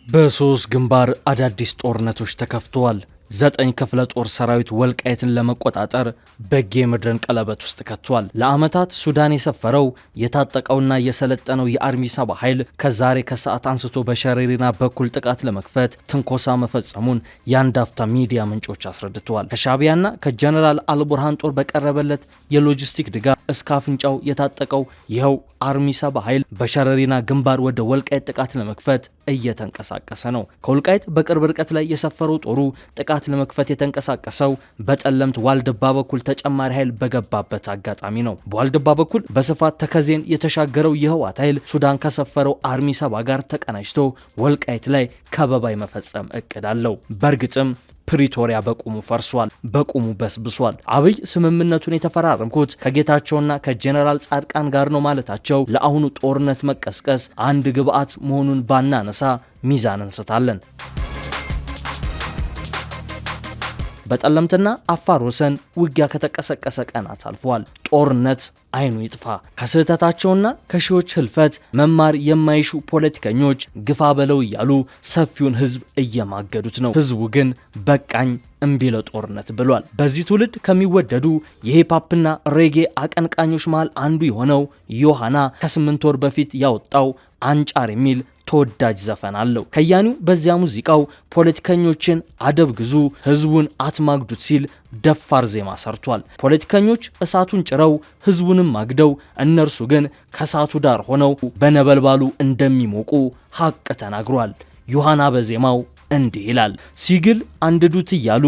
በሶስት ግንባር አዳዲስ ጦርነቶች ተከፍተዋል። 9 ክፍለ ጦር ሰራዊት ወልቃይትን ለመቆጣጠር በጌ ምድርን ቀለበት ውስጥ ከቷል። ለአመታት ሱዳን የሰፈረው የታጠቀውና የሰለጠነው የአርሚ ሰባ ኃይል ከዛሬ ከሰዓት አንስቶ በሸሬሪና በኩል ጥቃት ለመክፈት ትንኮሳ መፈጸሙን የአንድ አፍታ ሚዲያ ምንጮች አስረድተዋል። ከሻቢያና ከጀነራል አልቡርሃን ጦር በቀረበለት የሎጂስቲክ ድጋፍ እስከ አፍንጫው የታጠቀው ይኸው አርሚ ሰባ ኃይል በሸሬሪና ግንባር ወደ ወልቃይት ጥቃት ለመክፈት እየተንቀሳቀሰ ነው። ከወልቃይት በቅርብ ርቀት ላይ የሰፈረው ጦሩ ጥቃት ለመክፈት የተንቀሳቀሰው በጠለምት ዋልድባ በኩል ተጨማሪ ኃይል በገባበት አጋጣሚ ነው። በዋልድባ በኩል በስፋት ተከዜን የተሻገረው የህወሓት ኃይል ሱዳን ከሰፈረው አርሚ ሰባ ጋር ተቀናጅቶ ወልቃይት ላይ ከበባ የመፈጸም እቅድ አለው። በእርግጥም ፕሪቶሪያ በቁሙ ፈርሷል፣ በቁሙ በስብሷል። አብይ ስምምነቱን የተፈራረምኩት ከጌታቸውና ከጄኔራል ጻድቃን ጋር ነው ማለታቸው ለአሁኑ ጦርነት መቀስቀስ አንድ ግብአት መሆኑን ባናነሳ ሚዛን እንስታለን። በጠለምትና አፋር ወሰን ውጊያ ከተቀሰቀሰ ቀናት አልፈዋል። ጦርነት አይኑ ይጥፋ። ከስህተታቸውና ከሺዎች ህልፈት መማር የማይሹ ፖለቲከኞች ግፋ በለው እያሉ ሰፊውን ህዝብ እየማገዱት ነው። ህዝቡ ግን በቃኝ እምቢ ለጦርነት ብሏል። በዚህ ትውልድ ከሚወደዱ የሂፓፕና ሬጌ አቀንቃኞች መሃል አንዱ የሆነው ዮሃና ከ8 ወር በፊት ያወጣው አንጫር የሚል ተወዳጅ ዘፈን አለው። ከያኒው በዚያ ሙዚቃው ፖለቲከኞችን አደብ ግዙ፣ ህዝቡን አትማግዱት ሲል ደፋር ዜማ ሰርቷል። ፖለቲከኞች እሳቱን ጭረው ህዝቡንም ማግደው እነርሱ ግን ከእሳቱ ዳር ሆነው በነበልባሉ እንደሚሞቁ ሀቅ ተናግሯል። ዮሃና በዜማው እንዲህ ይላል። ሲግል አንድዱት እያሉ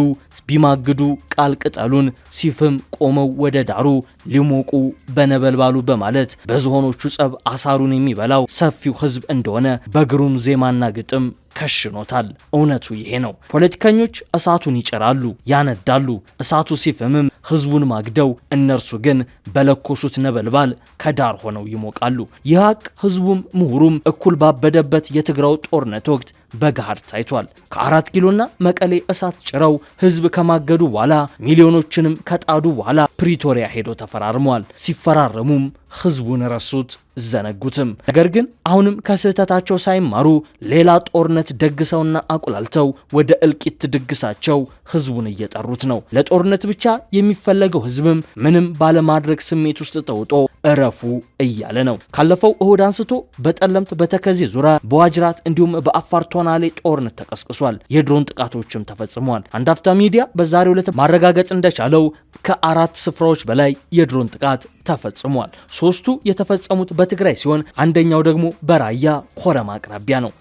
ቢማግዱ ቃል ቅጠሉን ሲፍም ቆመው ወደ ዳሩ ሊሞቁ በነበልባሉ በማለት በዝሆኖቹ ጸብ አሳሩን የሚበላው ሰፊው ህዝብ እንደሆነ በግሩም ዜማና ግጥም ከሽኖታል። እውነቱ ይሄ ነው። ፖለቲከኞች እሳቱን ይጭራሉ፣ ያነዳሉ። እሳቱ ሲፍምም ህዝቡን ማግደው እነርሱ ግን በለኮሱት ነበልባል ከዳር ሆነው ይሞቃሉ። ይህ ሀቅ ህዝቡም ምሁሩም እኩል ባበደበት የትግራው ጦርነት ወቅት በጋር ታይቷል። ከ4 ኪሎና መቀሌ እሳት ጭረው ህዝብ ከማገዱ በኋላ ሚሊዮኖችንም ከጣዱ በኋላ ፕሪቶሪያ ሄዶ ተፈራርመዋል። ሲፈራረሙም ህዝቡን ረሱት፣ ዘነጉትም። ነገር ግን አሁንም ከስህተታቸው ሳይማሩ ሌላ ጦርነት ደግሰውና አቁላልተው ወደ እልቂት ድግሳቸው ህዝቡን እየጠሩት ነው። ለጦርነት ብቻ የሚፈለገው ህዝብም ምንም ባለማድረግ ስሜት ውስጥ ተውጦ እረፉ እያለ ነው። ካለፈው እሁድ አንስቶ በጠለምት በተከዜ ዙሪያ በዋጅራት እንዲሁም በአፋር ቶናሌ ጦርነት ተቀስቅሷል። የድሮን ጥቃቶችም ተፈጽመዋል። አንድ አፍታ ሚዲያ በዛሬው ዕለት ማረጋገጥ እንደቻለው ከ4 ስፍራዎች በላይ የድሮን ጥቃት ተፈጽሟል። 3ቱ የተፈጸሙት በትግራይ ሲሆን አንደኛው ደግሞ በራያ ኮረም አቅራቢያ ነው።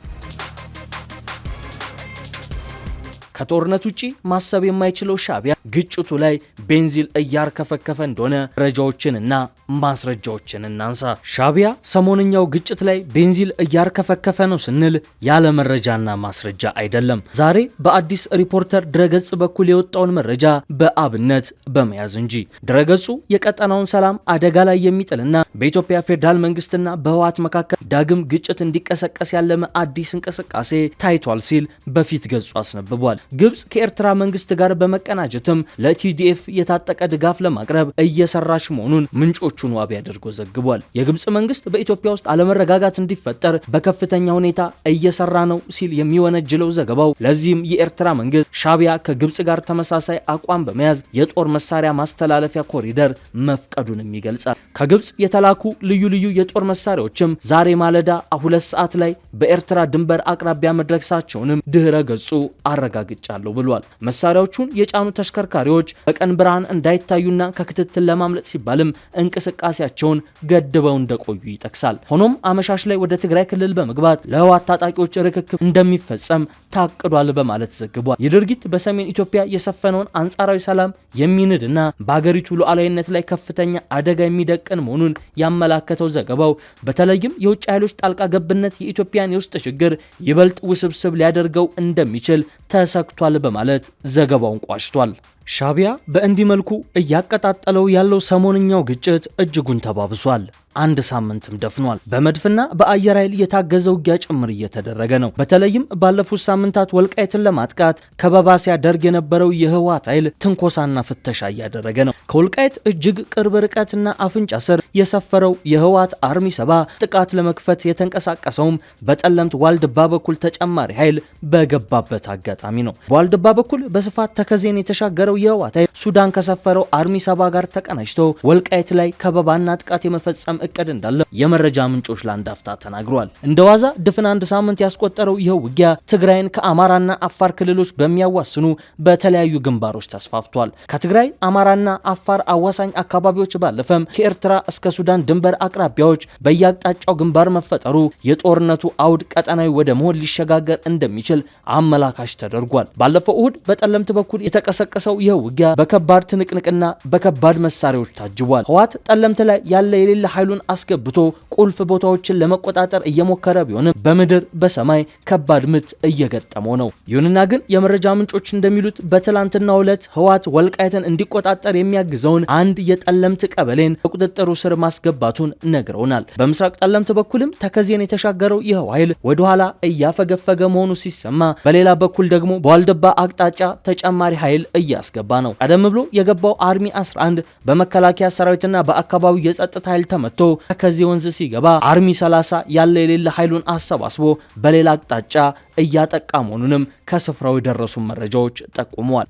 ከጦርነት ውጪ ማሰብ የማይችለው ሻቢያ ግጭቱ ላይ ቤንዚል እያርከፈከፈ እንደሆነ መረጃዎችንና ማስረጃዎችን እናንሳ። ሻቢያ ሰሞንኛው ግጭት ላይ ቤንዚል እያርከፈከፈ ነው ስንል ያለ መረጃና ማስረጃ አይደለም። ዛሬ በአዲስ ሪፖርተር ድረገጽ በኩል የወጣውን መረጃ በአብነት በመያዝ እንጂ። ድረገጹ የቀጠናውን ሰላም አደጋ ላይ የሚጥልና በኢትዮጵያ ፌዴራል መንግስትና በህወሓት መካከል ዳግም ግጭት እንዲቀሰቀስ ያለመ አዲስ እንቅስቃሴ ታይቷል ሲል በፊት ገጹ አስነብቧል። ግብጽ ከኤርትራ መንግስት ጋር በመቀናጀትም ለቲዲኤፍ የታጠቀ ድጋፍ ለማቅረብ እየሰራች መሆኑን ምንጮቹን ዋቢ አድርጎ ዘግቧል። የግብጽ መንግስት በኢትዮጵያ ውስጥ አለመረጋጋት እንዲፈጠር በከፍተኛ ሁኔታ እየሰራ ነው ሲል የሚወነጅለው ዘገባው፣ ለዚህም የኤርትራ መንግስት ሻቢያ ከግብጽ ጋር ተመሳሳይ አቋም በመያዝ የጦር መሳሪያ ማስተላለፊያ ኮሪደር መፍቀዱንም ይገልጻል። ከግብጽ የተላኩ ልዩ ልዩ የጦር መሳሪያዎችም ዛሬ ማለዳ 2 ሰዓት ላይ በኤርትራ ድንበር አቅራቢያ መድረሳቸውንም ድህረ ገጹ አረጋግጧል ጫለው ብሏል። መሳሪያዎቹን የጫኑ ተሽከርካሪዎች በቀን ብርሃን እንዳይታዩና ከክትትል ለማምለጥ ሲባልም እንቅስቃሴያቸውን ገድበው እንደቆዩ ይጠቅሳል። ሆኖም አመሻሽ ላይ ወደ ትግራይ ክልል በመግባት ለህወሓት ታጣቂዎች ርክክብ እንደሚፈጸም ታቅዷል በማለት ዘግቧል። የድርጊት በሰሜን ኢትዮጵያ የሰፈነውን አንጻራዊ ሰላም የሚንድና በአገሪቱ ሉዓላዊነት ላይ ከፍተኛ አደጋ የሚደቅን መሆኑን ያመላከተው ዘገባው በተለይም የውጭ ኃይሎች ጣልቃ ገብነት የኢትዮጵያን የውስጥ ችግር ይበልጥ ውስብስብ ሊያደርገው እንደሚችል ተሰክቷል በማለት ዘገባውን ቋጭቷል። ሻቢያ በእንዲህ መልኩ እያቀጣጠለው ያለው ሰሞንኛው ግጭት እጅጉን ተባብሷል። አንድ ሳምንትም ደፍኗል። በመድፍና በአየር ኃይል የታገዘ ውጊያ ጭምር እየተደረገ ነው። በተለይም ባለፉት ሳምንታት ወልቃይትን ለማጥቃት ከበባ ሲያደርግ የነበረው የህወሓት ኃይል ትንኮሳና ፍተሻ እያደረገ ነው። ከወልቃይት እጅግ ቅርብ ርቀትና አፍንጫ ስር የሰፈረው የህወሓት አርሚ 70 ጥቃት ለመክፈት የተንቀሳቀሰውም በጠለምት ዋልድባ በኩል ተጨማሪ ኃይል በገባበት አጋጣሚ ነው። በዋልድባ በኩል በስፋት ተከዜን የተሻገረው የህወሓት ኃይል ሱዳን ከሰፈረው አርሚ 70 ጋር ተቀናጅቶ ወልቃይት ላይ ከበባና ጥቃት የመፈጸም እቅድ እንዳለ የመረጃ ምንጮች ላንዳፍታ ተናግረዋል። እንደዋዛ ድፍን አንድ ሳምንት ያስቆጠረው ይህ ውጊያ ትግራይን ከአማራና አፋር ክልሎች በሚያዋስኑ በተለያዩ ግንባሮች ተስፋፍቷል። ከትግራይ አማራና አፋር አዋሳኝ አካባቢዎች ባለፈም ከኤርትራ እስከ ሱዳን ድንበር አቅራቢያዎች በየአቅጣጫው ግንባር መፈጠሩ የጦርነቱ አውድ ቀጠናዊ ወደ መሆን ሊሸጋገር እንደሚችል አመላካች ተደርጓል። ባለፈው እሁድ በጠለምት በኩል የተቀሰቀሰው ይህ ውጊያ በከባድ ትንቅንቅና በከባድ መሳሪያዎች ታጅቧል። ህወሓት ጠለምት ላይ ያለ የሌለ ኃይሉን አስገብቶ ቁልፍ ቦታዎችን ለመቆጣጠር እየሞከረ ቢሆንም በምድር በሰማይ ከባድ ምት እየገጠመው ነው። ይሁንና ግን የመረጃ ምንጮች እንደሚሉት በትላንትናው ዕለት ህወሓት ወልቃይትን እንዲቆጣጠር የሚያግዘውን አንድ የጠለምት ቀበሌን በቁጥጥሩ ስር ማስገባቱን ነግረውናል። በምስራቅ ጠለምት በኩልም ተከዜን የተሻገረው ይህ ኃይል ወደ ኋላ እያፈገፈገ መሆኑ ሲሰማ፣ በሌላ በኩል ደግሞ በዋልድባ አቅጣጫ ተጨማሪ ኃይል እያስገባ ነው። ቀደም ብሎ የገባው አርሚ 11 በመከላከያ ሰራዊትና በአካባቢው የጸጥታ ኃይል ተመቶ ተከዜ ወንዝ ሲገባ አርሚ 30 ያለ የሌለ ኃይሉን አሰባስቦ በሌላ አቅጣጫ እያጠቃ መሆኑንም ከስፍራው የደረሱ መረጃዎች ጠቁመዋል።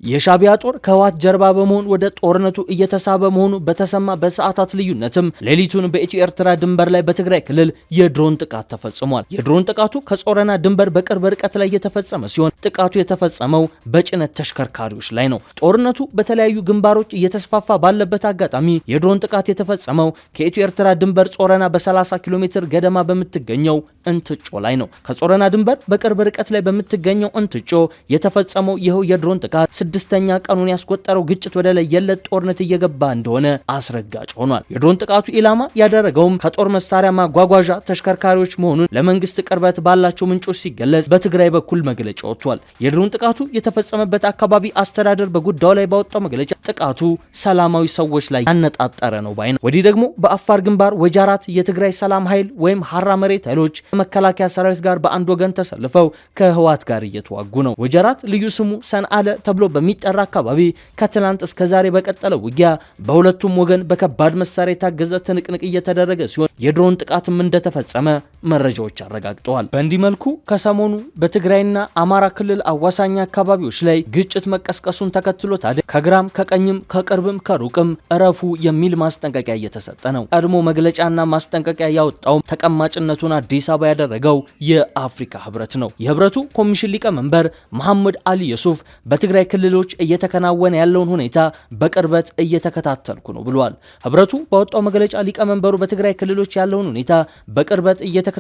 የሻቢያ ጦር ከህወሓት ጀርባ በመሆን ወደ ጦርነቱ እየተሳበ መሆኑ በተሰማ በሰዓታት ልዩነትም ሌሊቱን በኢትዮ ኤርትራ ድንበር ላይ በትግራይ ክልል የድሮን ጥቃት ተፈጽሟል። የድሮን ጥቃቱ ከጾረና ድንበር በቅርብ ርቀት ላይ የተፈጸመ ሲሆን ጥቃቱ የተፈጸመው በጭነት ተሽከርካሪዎች ላይ ነው። ጦርነቱ በተለያዩ ግንባሮች እየተስፋፋ ባለበት አጋጣሚ የድሮን ጥቃት የተፈጸመው ከኢትዮ ኤርትራ ድንበር ጾረና በ30 ኪሎ ሜትር ገደማ በምትገኘው እንትጮ ላይ ነው። ከጾረና ድንበር በቅርብ ርቀት ላይ በምትገኘው እንትጮ የተፈጸመው ይኸው የድሮን ጥቃት ስድስተኛ ቀኑን ያስቆጠረው ግጭት ወደ ለየለት ጦርነት እየገባ እንደሆነ አስረጋጭ ሆኗል። የድሮን ጥቃቱ ኢላማ ያደረገውም ከጦር መሳሪያ ማጓጓዣ ተሽከርካሪዎች መሆኑን ለመንግስት ቅርበት ባላቸው ምንጮች ሲገለጽ፣ በትግራይ በኩል መግለጫ ወጥቷል። የድሮን ጥቃቱ የተፈጸመበት አካባቢ አስተዳደር በጉዳዩ ላይ ባወጣው መግለጫ ጥቃቱ ሰላማዊ ሰዎች ላይ ያነጣጠረ ነው ባይ ነው። ወዲህ ደግሞ በአፋር ግንባር ወጃራት የትግራይ ሰላም ኃይል ወይም ሀራ መሬት ኃይሎች ከመከላከያ ሰራዊት ጋር በአንድ ወገን ተሰልፈው ከህወሓት ጋር እየተዋጉ ነው። ወጃራት ልዩ ስሙ ሰንአለ ተብሎ በሚጠራ አካባቢ ከትላንት እስከ ዛሬ በቀጠለው ውጊያ በሁለቱም ወገን በከባድ መሳሪያ የታገዘ ትንቅንቅ እየተደረገ ሲሆን የድሮን ጥቃትም እንደተፈጸመ መረጃዎች አረጋግጠዋል። በእንዲህ መልኩ ከሰሞኑ በትግራይና አማራ ክልል አዋሳኝ አካባቢዎች ላይ ግጭት መቀስቀሱን ተከትሎ ታዲያ ከግራም ከቀኝም ከቅርብም ከሩቅም እረፉ የሚል ማስጠንቀቂያ እየተሰጠ ነው። ቀድሞ መግለጫና ማስጠንቀቂያ ያወጣው ተቀማጭነቱን አዲስ አበባ ያደረገው የአፍሪካ ህብረት ነው። የህብረቱ ኮሚሽን ሊቀመንበር መሐመድ አሊ ዩሱፍ በትግራይ ክልሎች እየተከናወነ ያለውን ሁኔታ በቅርበት እየተከታተልኩ ነው ብሏል። ህብረቱ ባወጣው መግለጫ ሊቀመንበሩ በትግራይ ክልሎች ያለውን ሁኔታ በቅርበት እየተከታተሉ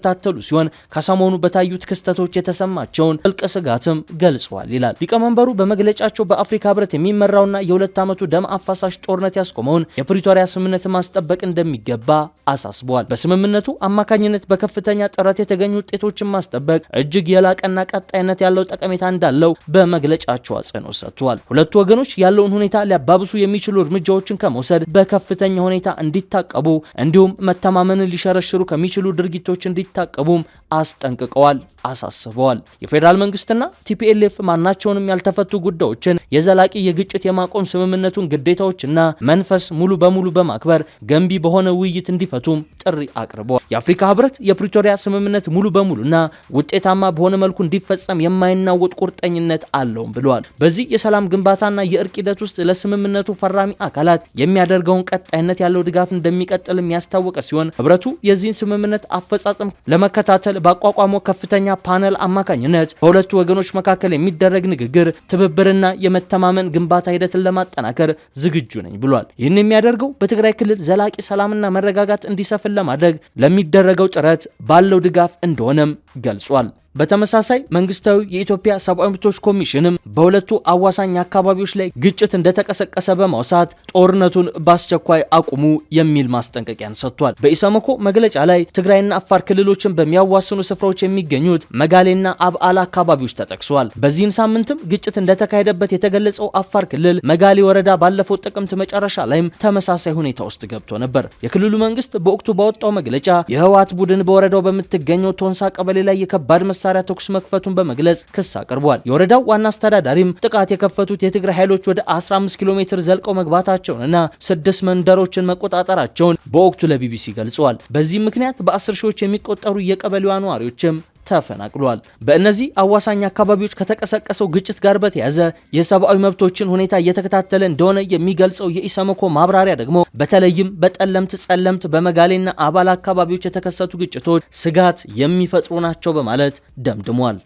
ሲሆን ከሰሞኑ በታዩት ክስተቶች የተሰማቸውን ጥልቅ ስጋትም ገልጸዋል ይላል። ሊቀመንበሩ በመግለጫቸው በአፍሪካ ህብረት የሚመራውና የ2 ዓመቱ ደም አፋሳሽ ጦርነት ያስቆመውን የፕሪቶሪያ ስምምነት ማስጠበቅ እንደሚገባ አሳስበዋል። በስምምነቱ አማካኝነት በከፍተኛ ጥረት የተገኙ ውጤቶችን ማስጠበቅ እጅግ የላቀና ቀጣይነት ያለው ጠቀሜታ እንዳለው በመግለጫቸው አጽንኦት ሰጥቷል። ሁለቱ ወገኖች ያለውን ሁኔታ ሊያባብሱ የሚችሉ እርምጃዎችን ከመውሰድ በከፍተኛ ሁኔታ እንዲታቀቡ እንዲሁም መተማመንን ሊሸረሽሩ ከሚችሉ ድርጊቶች እንዲታቀቡም አስጠንቅቀዋል፣ አሳስበዋል። የፌዴራል መንግስትና ቲፒኤልኤፍ ማናቸውንም ያልተፈቱ ጉዳዮችን የዘላቂ የግጭት የማቆም ስምምነቱን ግዴታዎችና መንፈስ ሙሉ በሙሉ በማክበር ገንቢ በሆነ ውይይት እንዲፈቱም ጥሪ አቅርበዋል። የአፍሪካ ህብረት የፕሪቶሪያ ስምምነት ሙሉ በሙሉና ውጤታማ በሆነ መልኩ እንዲፈጸም የማይናወጥ ቁርጠኝነት አለውም ብለዋል። በዚህ የሰላም ግንባታና የእርቅ ሂደት ውስጥ ለስምምነቱ ፈራሚ አካላት የሚያደርገውን ቀጣይነት ያለው ድጋፍ እንደሚቀጥልም ያስታወቀ ሲሆን ህብረቱ የዚህን ስምምነት አፈጻጸም ለመከታተል ባቋቋመው ከፍተኛ ፓነል አማካኝነት በሁለቱ ወገኖች መካከል የሚደረግ ንግግር፣ ትብብርና የመተማመን ግንባታ ሂደትን ለማጠናከር ዝግጁ ነኝ ብሏል። ይህን የሚያደርገው በትግራይ ክልል ዘላቂ ሰላምና መረጋጋት እንዲሰፍን ለማድረግ ለሚደረገው ጥረት ባለው ድጋፍ እንደሆነም ገልጿል። በተመሳሳይ መንግስታዊ የኢትዮጵያ ሰብአዊ መብቶች ኮሚሽንም በሁለቱ አዋሳኝ አካባቢዎች ላይ ግጭት እንደተቀሰቀሰ በማውሳት ጦርነቱን በአስቸኳይ አቁሙ የሚል ማስጠንቀቂያን ሰጥቷል። በኢሰመኮ መግለጫ ላይ ትግራይና አፋር ክልሎችን በሚያዋስኑ ስፍራዎች የሚገኙት መጋሌና አብዓላ አካባቢዎች ተጠቅሷል። በዚህን ሳምንትም ግጭት እንደተካሄደበት የተገለጸው አፋር ክልል መጋሌ ወረዳ ባለፈው ጥቅምት መጨረሻ ላይም ተመሳሳይ ሁኔታ ውስጥ ገብቶ ነበር። የክልሉ መንግስት በወቅቱ ባወጣው መግለጫ የህወሓት ቡድን በወረዳው በምትገኘው ቶንሳ ቀበሌ ላይ የከባድ መሳሪያ ተኩስ መክፈቱን በመግለጽ ክስ አቅርቧል። የወረዳው ዋና አስተዳዳሪም ጥቃት የከፈቱት የትግራይ ኃይሎች ወደ 15 ኪሎ ሜትር ዘልቀው መግባታቸውንና 6 መንደሮችን መቆጣጠራቸውን በወቅቱ ለቢቢሲ ገልጸዋል። በዚህ ምክንያት በ10 ሺዎች የሚቆጠሩ የቀበሌዋ ነዋሪዎችም ተፈናቅሏል። በእነዚህ አዋሳኝ አካባቢዎች ከተቀሰቀሰው ግጭት ጋር በተያያዘ የሰብአዊ መብቶችን ሁኔታ እየተከታተለ እንደሆነ የሚገልጸው የኢሰመኮ ማብራሪያ ደግሞ በተለይም በጠለምት፣ ጸለምት፣ በመጋሌና አባላ አካባቢዎች የተከሰቱ ግጭቶች ስጋት የሚፈጥሩ ናቸው በማለት ደምድሟል።